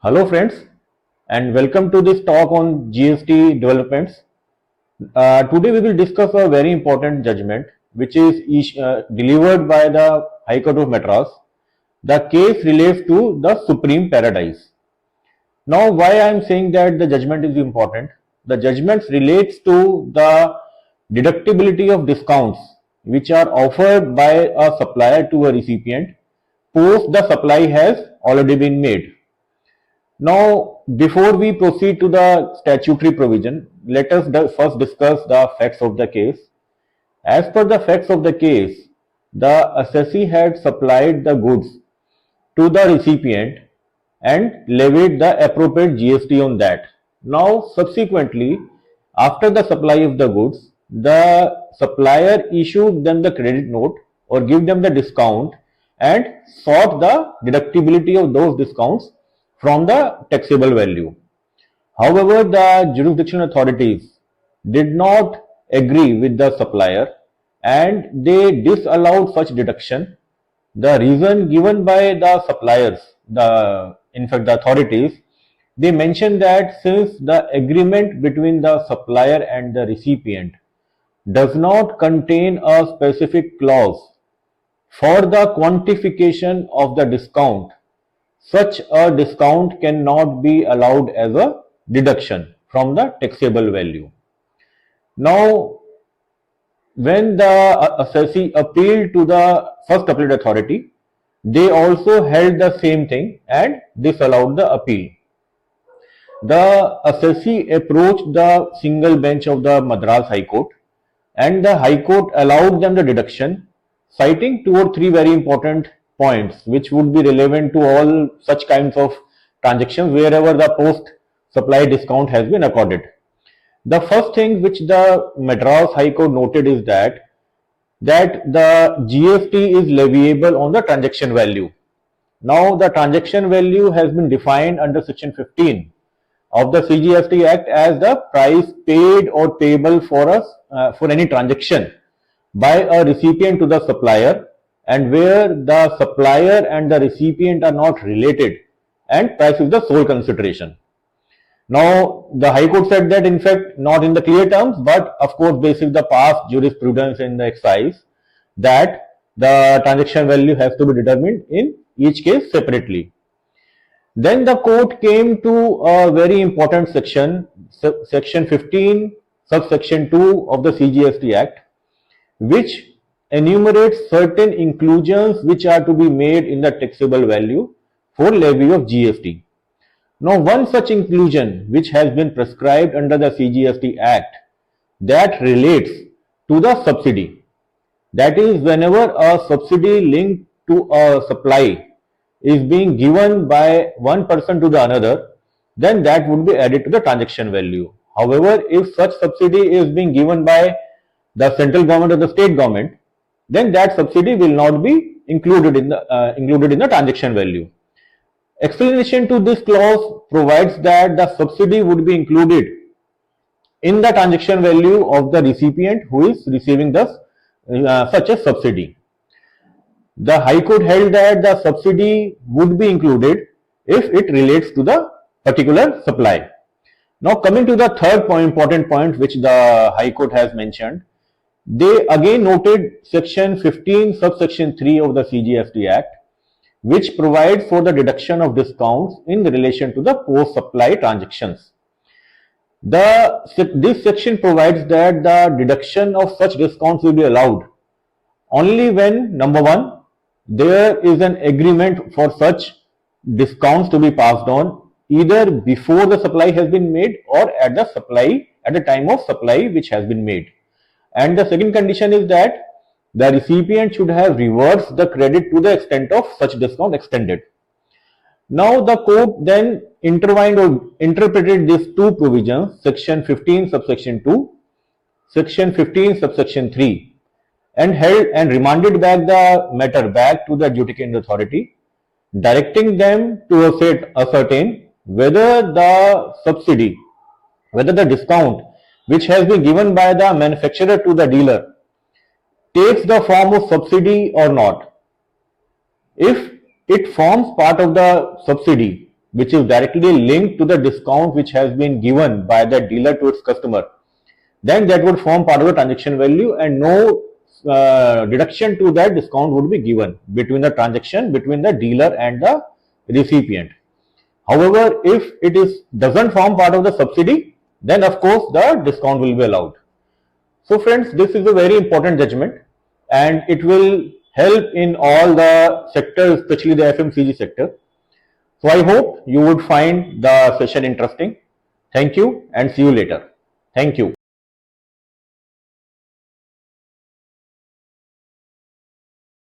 Hello friends, and welcome to this talk on GST developments. Today we will discuss a very important judgment which is delivered by the High Court of Madras. The case relates to the Supreme Paradise. Now why I am saying that the judgment is important? The judgment relates to the deductibility of discounts which are offered by a supplier to a recipient post the supply has already been made. Now, before we proceed to the statutory provision, let us first discuss the facts of the case. As per the facts of the case, the assessee had supplied the goods to the recipient and levied the appropriate GST on that. Now, subsequently, after the supply of the goods, the supplier issued them the credit note or give them the discount and sought the deductibility of those discounts from the taxable value. However, the jurisdiction authorities did not agree with the supplier and they disallowed such deduction. The reason given by the suppliers, the authorities, they mentioned that since the agreement between the supplier and the recipient does not contain a specific clause for the quantification of the discount, such a discount cannot be allowed as a deduction from the taxable value. Now, when the assessee appealed to the first appellate authority, they also held the same thing and disallowed the appeal. The assessee approached the single bench of the Madras High Court and the High Court allowed them the deduction, citing 2 or 3 very important points which would be relevant to all such kinds of transactions wherever the post supply discount has been accorded. The first thing which the Madras High Court noted is that the GST is leviable on the transaction value. Now the transaction value has been defined under section 15 of the CGST Act as the price paid or payable for any transaction by a recipient to the supplier, and where the supplier and the recipient are not related and price is the sole consideration. Now the High Court said that in fact not in the clear terms, but of course based the past jurisprudence in the excise, that the transaction value has to be determined in each case separately. Then the court came to a very important section, section 15 subsection 2 of the CGST Act, which enumerates certain inclusions which are to be made in the taxable value for levy of GST. Now, one such inclusion which has been prescribed under the CGST Act that relates to the subsidy. That is, whenever a subsidy linked to a supply is being given by one person to the another, then that would be added to the transaction value. However, if such subsidy is being given by the central government or the state government, then that subsidy will not be included in the transaction value. Explanation to this clause provides that the subsidy would be included in the transaction value of the recipient who is receiving such a subsidy. The High Court held that the subsidy would be included if it relates to the particular supply. Now coming to the third important point which the High Court has mentioned, they again noted section 15 subsection 3 of the CGST Act, which provides for the deduction of discounts in relation to the post-supply transactions. This section provides that the deduction of such discounts will be allowed only when, number one, there is an agreement for such discounts to be passed on either before the supply has been made or at the time of supply which has been made. And the second condition is that the recipient should have reversed the credit to the extent of such discount extended. Now the court then intertwined or interpreted these two provisions, section 15 subsection 2, section 15 subsection 3, and held and remanded back the matter back to the adjudicating authority, directing them to ascertain whether the discount which has been given by the manufacturer to the dealer takes the form of subsidy or not. If it forms part of the subsidy, which is directly linked to the discount which has been given by the dealer to its customer, then that would form part of the transaction value, and no deduction to that discount would be given between the transaction between the dealer and the recipient. However, if it doesn't form part of the subsidy, then of course the discount will be allowed. So friends, this is a very important judgment, and it will help in all the sectors, especially the FMCG sector. So I hope you would find the session interesting. Thank you and see you later. Thank you.